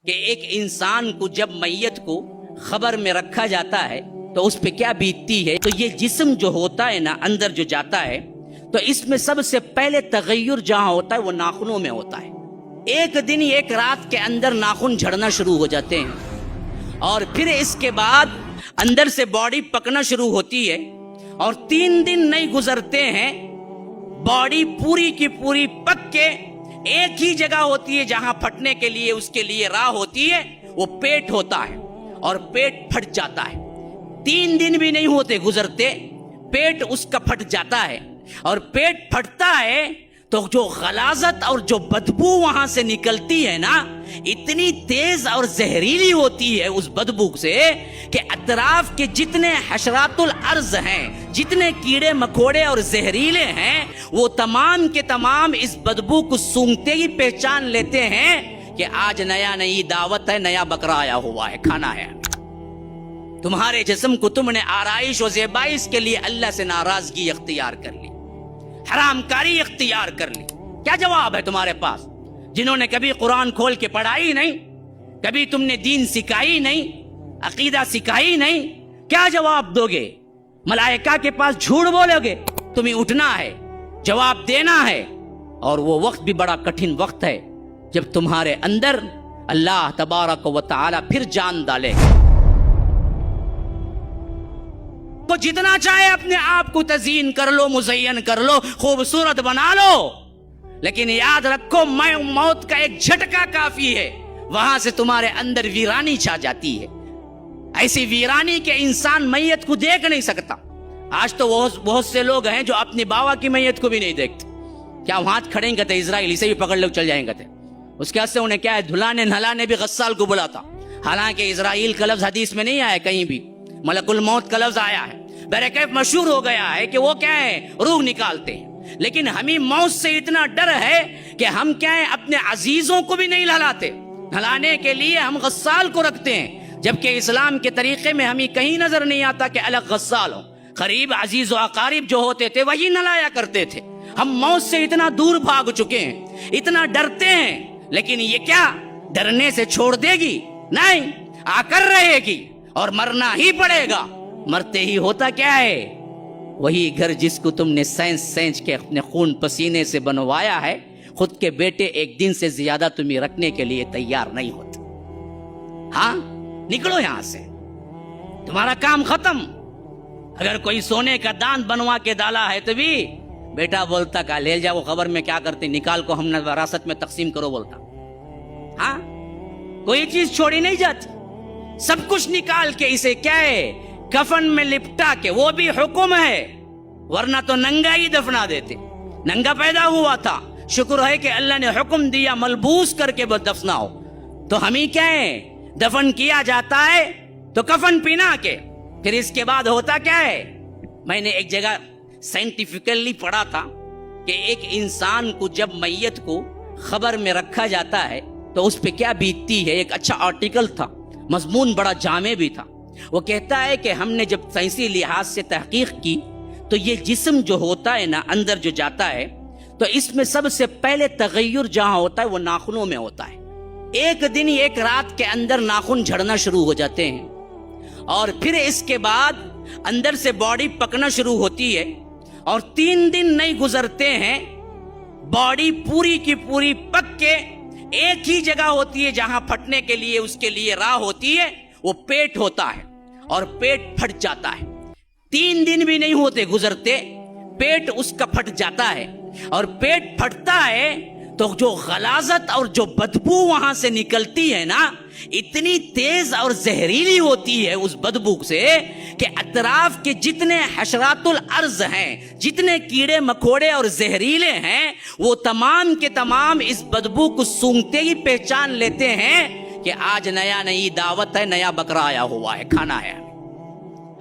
کہ ایک انسان کو جب میت کو خبر میں رکھا جاتا ہے تو اس پہ کیا بیتتی ہے. تو یہ جسم جو ہوتا ہے نا اندر جو جاتا ہے تو اس میں سب سے پہلے تغیر جہاں ہوتا ہے وہ ناخنوں میں ہوتا ہے. ایک دن ایک رات کے اندر ناخن جھڑنا شروع ہو جاتے ہیں اور پھر اس کے بعد اندر سے باڈی پکنا شروع ہوتی ہے اور 3 دن نہیں گزرتے ہیں باڈی پوری کی پوری پک کے ایک ہی جگہ ہوتی ہے جہاں پھٹنے کے لیے اس کے لیے راہ ہوتی ہے وہ پیٹ ہوتا ہے اور پیٹ پھٹ جاتا ہے. 3 دن بھی نہیں ہوتے گزرتے پیٹ اس کا پھٹ جاتا ہے اور پیٹ پھٹتا ہے تو جو غلاظت اور جو بدبو وہاں سے نکلتی ہے نا اتنی تیز اور زہریلی ہوتی ہے اس بدبو سے کہ اطراف کے جتنے حشرات الارض ہیں جتنے کیڑے مکوڑے اور زہریلے ہیں وہ تمام کے تمام اس بدبو کو سونگتے ہی پہچان لیتے ہیں کہ آج نئی دعوت ہے, نیا بکرا آیا ہوا ہے, کھانا ہے. تمہارے جسم کو تم نے آرائش و زیبائش کے لیے اللہ سے ناراضگی اختیار کر لی, حرام کاری اختیار کر لی. کیا جواب ہے تمہارے پاس جنہوں نے کبھی قرآن کھول کے پڑھائی نہیں, کبھی تم نے دین سکھائی نہیں, عقیدہ سکھائی نہیں؟ کیا جواب دو گے؟ ملائکہ کے پاس جھوٹ بولو گے؟ تمہیں اٹھنا ہے, جواب دینا ہے. اور وہ وقت بھی بڑا کٹھن وقت ہے جب تمہارے اندر اللہ تبارک و تعالی پھر جان ڈالے گا. کو جتنا چاہے اپنے آپ کو تزئین کر لو, مزین کر لو, خوبصورت بنا لو, لیکن یاد رکھو موت کا ایک جھٹکا کافی ہے, وہاں سے تمہارے اندر ویرانی چھا جاتی ہے. ایسی ویرانی کہ انسان میت کو دیکھ نہیں سکتا. آج تو بہت سے لوگ ہیں جو اپنی باوا کی میت کو بھی نہیں دیکھتے. کیا وہاں کھڑیں گے تھے اسرائیل اسے بھی پکڑ لوگ چل جائیں گے تھے. اس کے سے انہیں کیا ہے دھلانے نہلانے بھی غسال کو بلا تھا. حالانکہ اسرائیل کا لفظ حدیث میں نہیں آیا, کہیں بھی ملک الموت کا لفظ آیا ہے. بہرکیف مشہور ہو گیا ہے کہ وہ کیا ہے روح نکالتے ہیں. لیکن ہمیں موت سے اتنا ڈر ہے کہ ہم کیا ہے اپنے عزیزوں کو بھی نہیں نہلاتے. نہلانے کے لیے ہم غسال کو رکھتے ہیں, جبکہ اسلام کے طریقے میں ہمیں کہیں نظر نہیں آتا کہ الگ غسال ہو. قریب عزیز و اقارب جو ہوتے تھے وہی نہلایا کرتے تھے. ہم موت سے اتنا دور بھاگ چکے ہیں, اتنا ڈرتے ہیں. لیکن یہ کیا ڈرنے سے چھوڑ دے گی؟ نہیں, آ کر رہے گی اور مرنا ہی پڑے گا. مرتے ہی ہوتا کیا ہے وہی گھر جس کو تم نے سینچ کے اپنے خون پسینے سے بنوایا ہے. خود کے بیٹے ایک دن سے زیادہ تمہیں رکھنے کے لیے تیار نہیں ہوتے. ہاں نکلو یہاں سے, تمہارا کام ختم. اگر کوئی سونے کا دان بنوا کے ڈالا ہے تو بھی بیٹا بولتا کہ لے جاؤ, خبر میں کیا کرتے, نکال کو ہم نے وراثت میں تقسیم کرو بولتا. ہاں کوئی چیز چھوڑی نہیں جاتی, سب کچھ نکال کے اسے کیا ہے کفن میں لپٹا کے, وہ بھی حکم ہے, ورنہ تو ننگا ہی دفنا دیتے. ننگا پیدا ہوا تھا, شکر ہے کہ اللہ نے حکم دیا ملبوس کر کے دفناؤ. تو ہمیں کیا ہے دفن کیا جاتا ہے تو کفن پہنا کے. پھر اس کے بعد ہوتا کیا ہے, میں نے ایک جگہ سائنٹیفکلی پڑھا تھا کہ ایک انسان کو جب میت کو خبر میں رکھا جاتا ہے تو اس پہ کیا بیتتی ہے. ایک اچھا آرٹیکل تھا, مضمون بڑا جامع بھی تھا. وہ کہتا ہے کہ ہم نے جب سائنسی لحاظ سے تحقیق کی تو یہ جسم جو ہوتا ہے نا اندر جو جاتا ہے تو اس میں سب سے پہلے تغیر جہاں ہوتا ہے وہ ناخنوں میں ہوتا ہے. ایک دن ایک رات کے اندر ناخن جھڑنا شروع ہو جاتے ہیں اور پھر اس کے بعد اندر سے باڈی پکنا شروع ہوتی ہے اور 3 دن نہیں گزرتے ہیں باڈی پوری کی پوری پک کے ایک ہی جگہ ہوتی ہے جہاں پھٹنے کے لیے اس کے لیے راہ ہوتی ہے وہ پیٹ ہوتا ہے اور پیٹ پھٹ جاتا ہے. 3 دن بھی نہیں ہوتے گزرتے پیٹ اس کا پھٹ جاتا ہے اور پیٹ پھٹتا ہے تو جو غلاظت اور جو بدبو وہاں سے نکلتی ہے نا اتنی تیز اور زہریلی ہوتی ہے اس بدبو سے کہ اطراف کے جتنے حشرات الارض ہیں جتنے کیڑے مکوڑے اور زہریلے ہیں وہ تمام کے تمام اس بدبو کو سونگتے ہی پہچان لیتے ہیں کہ آج نئی دعوت ہے, نیا بکرا آیا ہوا ہے, کھانا ہے.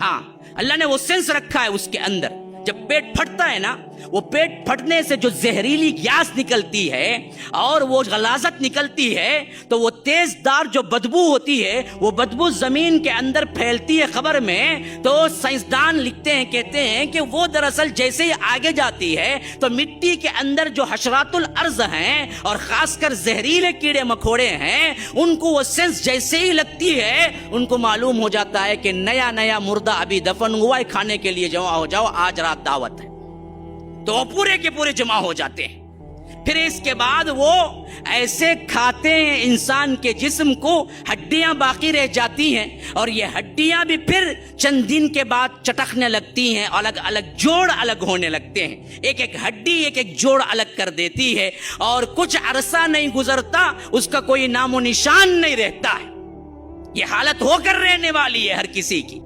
ہاں اللہ نے وہ سینس رکھا ہے اس کے اندر. جب پیٹ پھٹتا ہے نا وہ پیٹ پھٹنے سے جو زہریلی گیس نکلتی ہے اور وہ غلاظت نکلتی ہے تو وہ تیز دار جو بدبو ہوتی ہے وہ بدبو زمین کے اندر پھیلتی ہے قبر میں، تو سائنسدان لکھتے ہیں، کہتے ہیں کہ وہ دراصل جیسے ہی آگے جاتی ہے تو مٹی کے اندر جو حشرات الارض ہیں اور خاص کر زہریلے کیڑے مکوڑے ہیں، ان کو وہ سینس جیسے ہی لگتی ہے ان کو معلوم ہو جاتا ہے کہ نیا مردہ ابھی دفن ہوا ہے، کھانے کے لیے جمع ہو جاؤ، آج رات دعوت ہے، تو وہ پورے کے پورے جمع ہو جاتے ہیں۔ پھر اس کے بعد وہ ایسے کھاتے ہیں انسان کے جسم کو، ہڈیاں باقی رہ جاتی ہیں، اور یہ ہڈیاں بھی پھر چند دن کے بعد چٹکنے لگتی ہیں، الگ الگ جوڑ الگ ہونے لگتے ہیں، ایک ایک ہڈی ایک ایک جوڑ الگ کر دیتی ہے، اور کچھ عرصہ نہیں گزرتا اس کا کوئی نام و نشان نہیں رہتا ہے۔ یہ حالت ہو کر رہنے والی ہے ہر کسی کی۔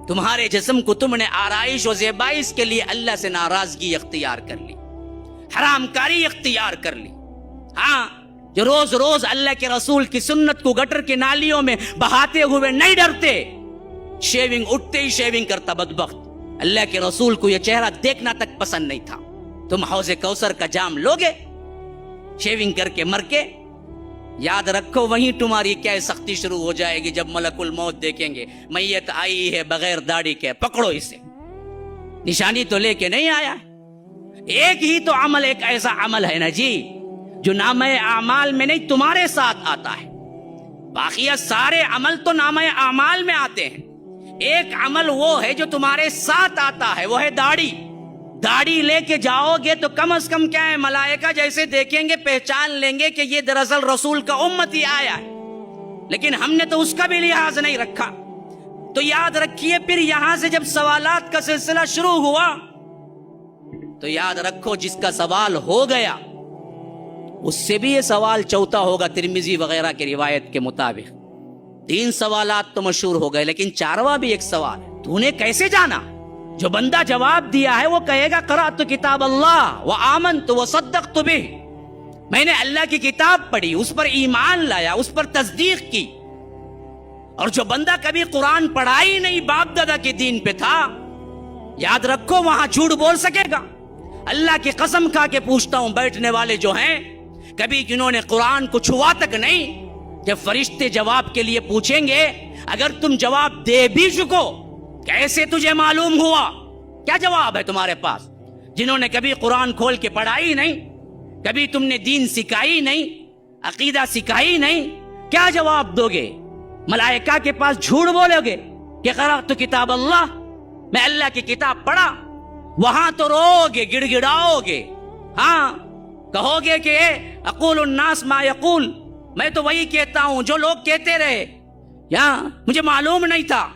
تمہارے جسم کو تم نے آرائش و زیبائش کے لیے اللہ سے ناراضگی اختیار کر لی، حرام کاری اختیار کر لی۔ ہاں، جو روز روز اللہ کے رسول کی سنت کو گٹر کی نالیوں میں بہاتے ہوئے نہیں ڈرتے، شیونگ اٹھتے ہی شیونگ کرتا بدبخت، اللہ کے رسول کو یہ چہرہ دیکھنا تک پسند نہیں تھا۔ تم حوض کوثر کا جام لوگے شیونگ کر کے مر کے، یاد رکھو وہیں تمہاری کیا سختی شروع ہو جائے گی جب ملک الموت دیکھیں گے میت آئی ہے بغیر داڑھی کے، پکڑو اسے، نشانی تو لے کے نہیں آیا۔ ایک ہی تو عمل، ایک ایسا عمل ہے نا جی جو نامہ اعمال میں نہیں تمہارے ساتھ آتا ہے، باقی سارے عمل تو نامہ اعمال میں آتے ہیں۔ ایک عمل وہ ہے جو تمہارے ساتھ آتا ہے، وہ ہے داڑھی۔ داڑھی لے کے جاؤ گے تو کم از کم کیا ہے، ملائکہ جیسے دیکھیں گے پہچان لیں گے کہ یہ دراصل رسول کا امتی آیا ہے، لیکن ہم نے تو اس کا بھی لحاظ نہیں رکھا۔ تو یاد رکھیے، پھر یہاں سے جب سوالات کا سلسلہ شروع ہوا تو یاد رکھو جس کا سوال ہو گیا اس سے بھی یہ سوال چوتھا ہوگا، ترمذی وغیرہ کی روایت کے مطابق۔ 3 سوالات تو مشہور ہو گئے، لیکن 4واں بھی ایک سوال ہے، تو نے کیسے جانا؟ جو بندہ جواب دیا ہے وہ کہے گا قرأت کتاب اللہ وآمنت وصدقت بہ، میں نے اللہ کی کتاب پڑھی، اس پر ایمان لایا، اس پر تصدیق کی۔ اور جو بندہ کبھی قرآن پڑھا ہی نہیں، باپ دادا کے دین پہ تھا، یاد رکھو وہاں جھوٹ بول سکے گا؟ اللہ کی قسم کھا کے پوچھتا ہوں، بیٹھنے والے جو ہیں کبھی جنہوں نے قرآن کو چھوا تک نہیں، جب فرشتے جواب کے لیے پوچھیں گے اگر تم جواب دے بھی چکو، کیسے تجھے معلوم ہوا؟ کیا جواب ہے تمہارے پاس؟ جنہوں نے کبھی قرآن کھول کے پڑھائی نہیں، کبھی تم نے دین سکھائی نہیں، عقیدہ سکھائی نہیں، کیا جواب دو گے؟ ملائکہ کے پاس جھوٹ بولو گے کہ قرأت کتاب اللہ، میں اللہ کی کتاب پڑھا؟ وہاں تو رو گے، گڑ گڑاؤ گے، ہاں کہو گے کہ اقول الناس ما یقول، میں تو وہی کہتا ہوں جو لوگ کہتے رہے، یا مجھے معلوم نہیں تھا،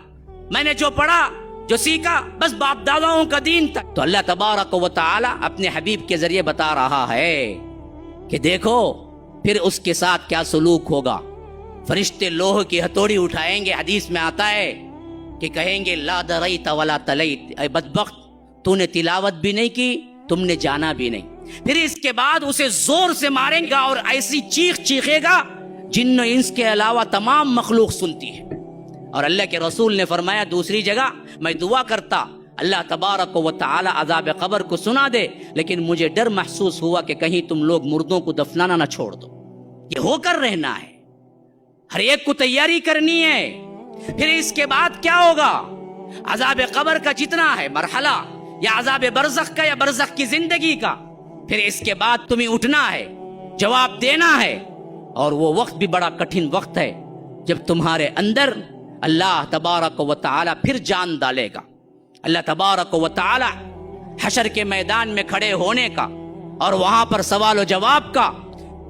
میں نے جو پڑھا جو سیکھا بس باپ داداؤں کا دین تھا۔ تو اللہ تبارک و تعالی اپنے حبیب کے ذریعے بتا رہا ہے کہ دیکھو پھر اس کے ساتھ کیا سلوک ہوگا۔ فرشتے لوہ کی ہتھوڑی اٹھائیں گے، حدیث میں آتا ہے کہ کہیں گے لا دریت ولا تلیت، اے بدبخت تو نے تلاوت بھی نہیں کی، تم نے جانا بھی نہیں۔ پھر اس کے بعد اسے زور سے ماریں گا اور ایسی چیخ چیخے گا جن و انس کے علاوہ تمام مخلوق سنتی ہے۔ اور اللہ کے رسول نے فرمایا دوسری جگہ، میں دعا کرتا اللہ تبارک و تعالی عذاب قبر کو سنا دے، لیکن مجھے ڈر محسوس ہوا کہ کہیں تم لوگ مردوں کو دفنانا نہ چھوڑ دو۔ یہ ہو کر رہنا ہے، ہر ایک کو تیاری کرنی ہے۔ پھر اس کے بعد کیا ہوگا؟ عذاب قبر کا جتنا ہے مرحلہ، یا عذاب برزخ کا، یا برزخ کی زندگی کا، پھر اس کے بعد تمہیں اٹھنا ہے، جواب دینا ہے، اور وہ وقت بھی بڑا کٹھن وقت ہے جب تمہارے اندر اللہ تبارک و تعالی پھر جان ڈالے گا۔ اللہ تبارک و تعالی حشر کے میدان میں کھڑے ہونے کا اور وہاں پر سوال و جواب کا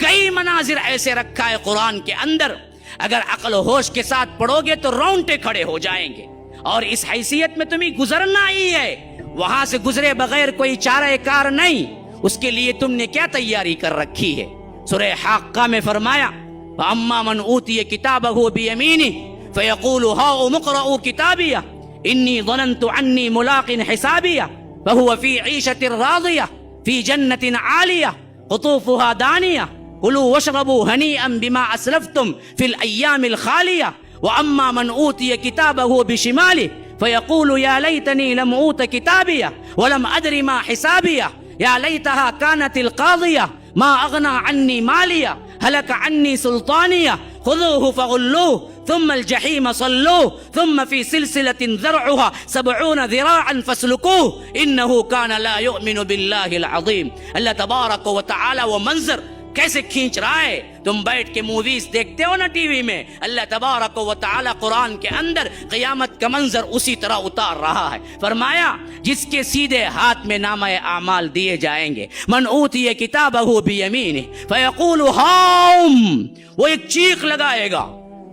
کئی مناظر ایسے رکھا ہے قرآن کے اندر، اگر عقل و ہوش کے ساتھ پڑھو گے تو رونگٹے کھڑے ہو جائیں گے۔ اور اس حیثیت میں تمہیں گزرنا ہی ہے، وہاں سے گزرے بغیر کوئی چارہ کار نہیں۔ اس کے لیے تم نے کیا تیاری کر رکھی ہے؟ سورہ حاقہ میں فرمایا فَأَمَّا مَنْ أُوتِيَ كِتَابَهُ بِيَمِينِهِ فَيَقُولُ هَاؤُمُ اقْرَءُوا كِتَابِيَهْ إِنِّي ظَنَنْتُ عَنِّي مُلَاقٍ حِسَابِيَهْ فَهُوَ فِي عِيشَةٍ رَاضِيَةٍ فِي جَنَّةٍ عَالِيَةٍ قُطُوفُهَا دَانِيَةٌ كُلُوا وَاشْرَبُوا هَنِيئًا بِمَا أَسْلَفْتُمْ فِي الْأَيَّامِ الْخَالِيَةِ وَأَمَّا مَنْ أُوتِيَ كِتَابَهُ بِشِمَالِهِ فيقول يا ليتني لم أوت كتابيه ولم أدر ما حسابيه يا ليتها كانت القاضية ما أغنى عني ماليه هلك عني سلطانيه خذوه فغلوه ثم الجحيم صلوه ثم في سلسلة ذرعها 70 ذراعا فاسلكوه إنه كان لا يؤمن بالله العظيم. اللہ تبارک و تعالی وہ منظر کیسے کھینچ رہا ہے. تم بیٹھ کے موویز دیکھتے ہو نا ٹی وی میں, اللہ تبارک و تعالی قرآن کے اندر قیامت کا منظر اسی طرح اتار رہا ہے. فرمایا جس کے سیدھے ہاتھ میں نامہ اعمال دیے جائیں گے, من اوتی کتابہ بیمینہ فیقول ہاؤم, وہ ایک چیخ لگائے گا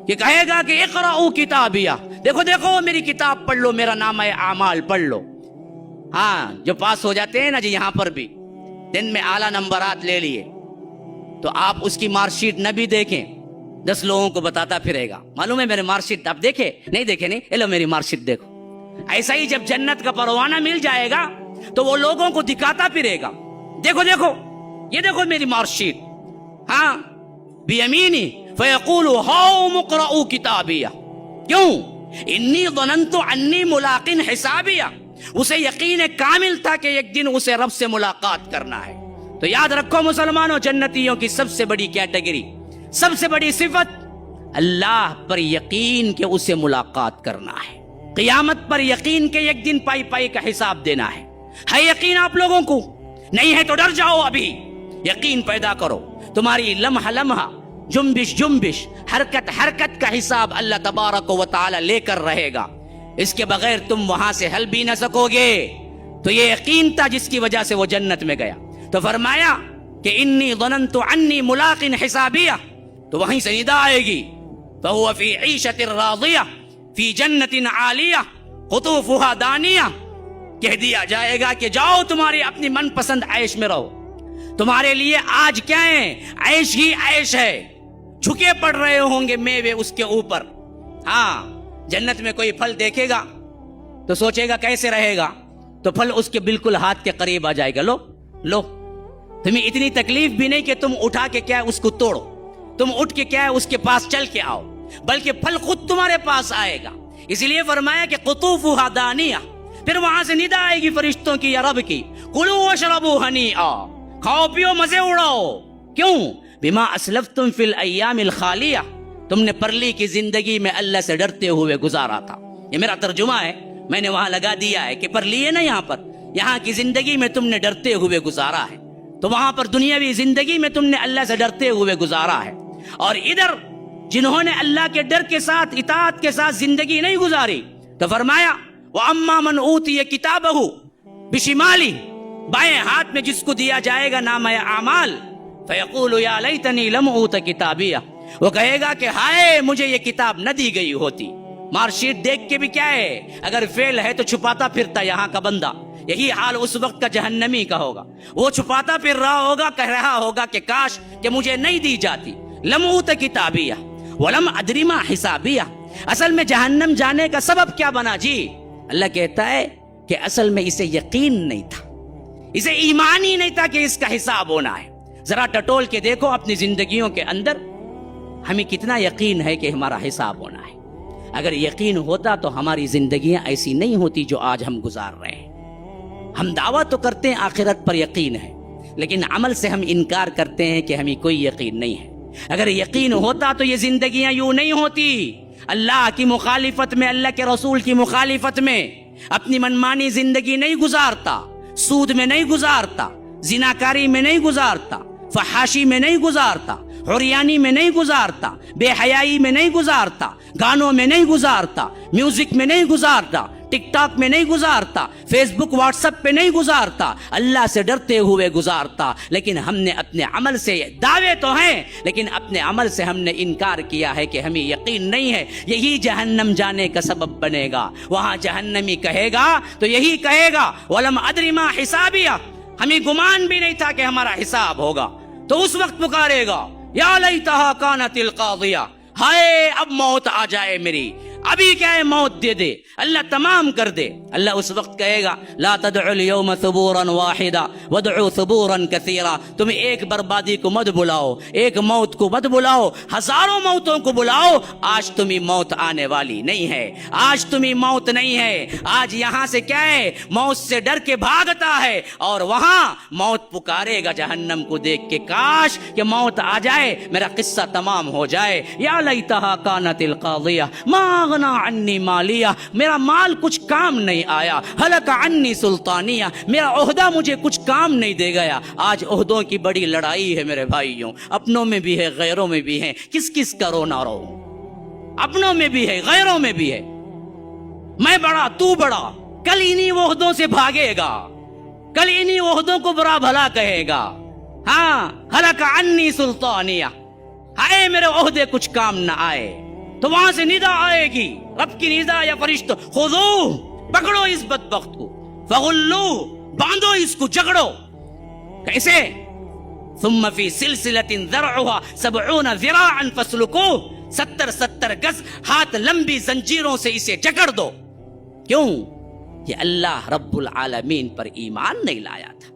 کہ کہے گا کہ اقرأوا کتابیہ, دیکھو دیکھو میری کتاب پڑھ لو, میرا نامہ اعمال پڑھ لو. ہاں جو پاس ہو جاتے ہیں نا جی, یہاں پر بھی دن میں اعلیٰ نمبرات لے لیے تو آپ اس کی مارک شیٹ نہ بھی دیکھیں, 10 لوگوں کو بتاتا پھرے گا, معلوم ہے میرے مارک شیٹ آپ دیکھے نہیں دیکھے نہیں, لو میری مارک شیٹ دیکھو. ایسا ہی جب جنت کا پروانہ مل جائے گا تو وہ لوگوں کو دکھاتا پھرے گا, دیکھو دیکھو یہ دیکھو میری مارک شیٹ. ہاں بیمینی فیقول ہاؤم اقرؤوا کتابیہ, کیوں انی ظننت انی ملاق حسابیہ, اسے یقین کامل تھا کہ ایک دن اسے رب سے ملاقات کرنا ہے. تو یاد رکھو مسلمانوں, جنتیوں کی سب سے بڑی کیٹیگری, سب سے بڑی صفت اللہ پر یقین کہ اسے ملاقات کرنا ہے, قیامت پر یقین کہ ایک دن پائی پائی کا حساب دینا ہے. ہے یقین آپ لوگوں کو؟ نہیں ہے تو ڈر جاؤ, ابھی یقین پیدا کرو. تمہاری لمحہ لمحہ, جنبش جنبش, حرکت حرکت کا حساب اللہ تبارک و تعالی لے کر رہے گا. اس کے بغیر تم وہاں سے ہل بھی نہ سکو گے. تو یہ یقین تھا جس کی وجہ سے وہ جنت میں گیا. تو فرمایا کہ انی ظننت انی ملاق حسابیہ, تو وہیں سے ندا آئے گی, فہو فی عیشۃ راضیہ فی جنت عالیہ قطوفها دانیہ. کہہ دیا جائے گا کہ جاؤ تمہاری اپنی من پسند عیش میں رہو, تمہارے لیے آج کیا ہے, عیش ہی عیش ہے. جھکے پڑ رہے ہوں گے میوے اس کے اوپر. ہاں جنت میں کوئی پھل دیکھے گا تو سوچے گا کیسے رہے گا, تو پھل اس کے بالکل ہاتھ کے قریب آ جائے گا, لو لو. تمہیں اتنی تکلیف بھی نہیں کہ تم اٹھا کے کیا اس کو توڑو, تم اٹھ کے کیا اس کے پاس چل کے آؤ, بلکہ پھل خود تمہارے پاس آئے گا. اس لیے فرمایا کہ قطوفها دانیہ. پھر وہاں سے ندا آئے گی فرشتوں کی یا رب کی, کلوا واشربوا ہنیئا, کھاؤ پیو مزے اڑاؤ. کیوں؟ بما اسلفتم فی الایام الخالیہ, تم نے پرلی کی زندگی میں اللہ سے ڈرتے ہوئے گزارا تھا. یہ میرا ترجمہ ہے, میں نے وہاں لگا دیا ہے کہ پرلی ہے نا, یہاں پر یہاں کی زندگی میں تم نے ڈرتے ہوئے گزارا ہے, تو وہاں پر دنیاوی زندگی میں تم نے اللہ سے ڈرتے ہوئے گزارا ہے. اور ادھر جنہوں نے اللہ کے ڈر کے ساتھ اطاعت کے ساتھ زندگی نہیں گزاری, تو فرمایا وَأَمَّا مَنْ أُوتِيَ كِتَابَهُ بِشِمَالِهِ, بائیں ہاتھ میں جس کو دیا جائے گا نامہ اعمال, فَيَقُولُ يَا لَيْتَنِي لَمْ أُوتَ كِتَابِيَهْ, وہ کہے گا کہ ہائے مجھے یہ کتاب نہ دی گئی ہوتی. مارک شیٹ دیکھ کے بھی کیا ہے, اگر فیل ہے تو چھپاتا پھرتا یہاں کا بندہ. یہی حال اس وقت کا جہنمی کا ہوگا, وہ چھپاتا پھر رہا ہوگا, کہہ رہا ہوگا کہ کاش کہ مجھے نہیں دی جاتی. لم اوت کتابیہ ولم ادری ما حسابیہ. اصل میں جہنم جانے کا سبب کیا بنا جی؟ اللہ کہتا ہے کہ اصل میں اسے یقین نہیں تھا, اسے ایمان ہی نہیں تھا کہ اس کا حساب ہونا ہے. ذرا ٹٹول کے دیکھو اپنی زندگیوں کے اندر, ہمیں کتنا یقین ہے کہ ہمارا حساب ہونا ہے. اگر یقین ہوتا تو ہماری زندگیاں ایسی نہیں ہوتی جو آج ہم گزار رہے ہیں. ہم دعویٰ تو کرتے ہیں آخرت پر یقین ہے, لیکن عمل سے ہم انکار کرتے ہیں کہ ہمیں کوئی یقین نہیں ہے. اگر یقین ہوتا تو یہ زندگیاں یوں نہیں ہوتی. اللہ کی مخالفت میں, اللہ کے رسول کی مخالفت میں اپنی منمانی زندگی نہیں گزارتا, سود میں نہیں گزارتا, زناکاری میں نہیں گزارتا, فحاشی میں نہیں گزارتا, عریانی میں نہیں گزارتا, بے حیائی میں نہیں گزارتا, گانوں میں نہیں گزارتا, میوزک میں نہیں گزارتا, ٹک ٹاک میں نہیں گزارتا, فیس بک واٹس ایپ پہ نہیں گزارتا, اللہ سے ڈرتے ہوئے گزارتا. لیکن ہم نے اپنے عمل سے, دعوے تو ہیں لیکن اپنے عمل سے ہم نے انکار کیا ہے کہ ہمیں یقین نہیں ہے. یہی جہنم جانے کا سبب بنے گا. وہاں جہنمی کہے گا تو یہی کہے گا وَلَمْ أَدْرِ مَا حِسَابِيَهْ, ہمیں گمان بھی نہیں تھا کہ ہمارا حساب ہوگا. تو اس وقت پکارے گا یا لیتہا کانت القاضیہ, ہائے اب موت آ جائے میری, ابھی کیا ہے موت دے دے, اللہ تمام کر دے. اللہ اس وقت کہے گا لا تدعوا اليوم ثبورا واحدا وادعوا ثبورا كثيرا. تم ایک بربادی کو مت بلاؤ, ایک موت کو مت بلاؤ, ہزاروں موتوں کو بلاؤ. آج تمہیں موت آنے والی نہیں ہے, آج تمہیں موت نہیں ہے. آج یہاں سے کیا ہے, موت سے ڈر کے بھاگتا ہے, اور وہاں موت پکارے گا جہنم کو دیکھ کے, کاش کہ موت آ جائے, میرا قصہ تمام ہو جائے. یا لیتہا کانت القاضیہ ما اغنی عنی مالیہ, میرا مال کچھ کام نہیں آیا. ہلک عنی سلطانیہ, میرا عہدہ مجھے کچھ کام نہیں دے گیا. آج عہدوں کی بڑی لڑائی ہے میرے بھائیوں, اپنوں میں بھی ہے غیروں میں بھی ہے. کس کس کا رو نہ رو, اپنوں میں بھی ہے غیروں میں بھی ہے. میں بڑا تو بڑا, کل انہی عہدوں سے بھاگے گا, کل انہی عہدوں کو برا بھلا کہے گا. ہاں ہلک عنی سلطانیہ, ہائے میرے عہدے کچھ کام نہ آئے. تو وہاں سے ندا آئے گی, رب کی ندا یا فرشتوں, خذوہ, پکڑو اس بدبخت کو, فغلوہ, باندھو اس کو, جگڑو. کیسے؟ ثم فی سلسلۃ ذرعها 70 ذراعا فاسلکوہ, 70 گز ہاتھ لمبی زنجیروں سے اسے جکڑ دو. کیوں؟ یہ اللہ رب العالمین پر ایمان نہیں لایا تھا.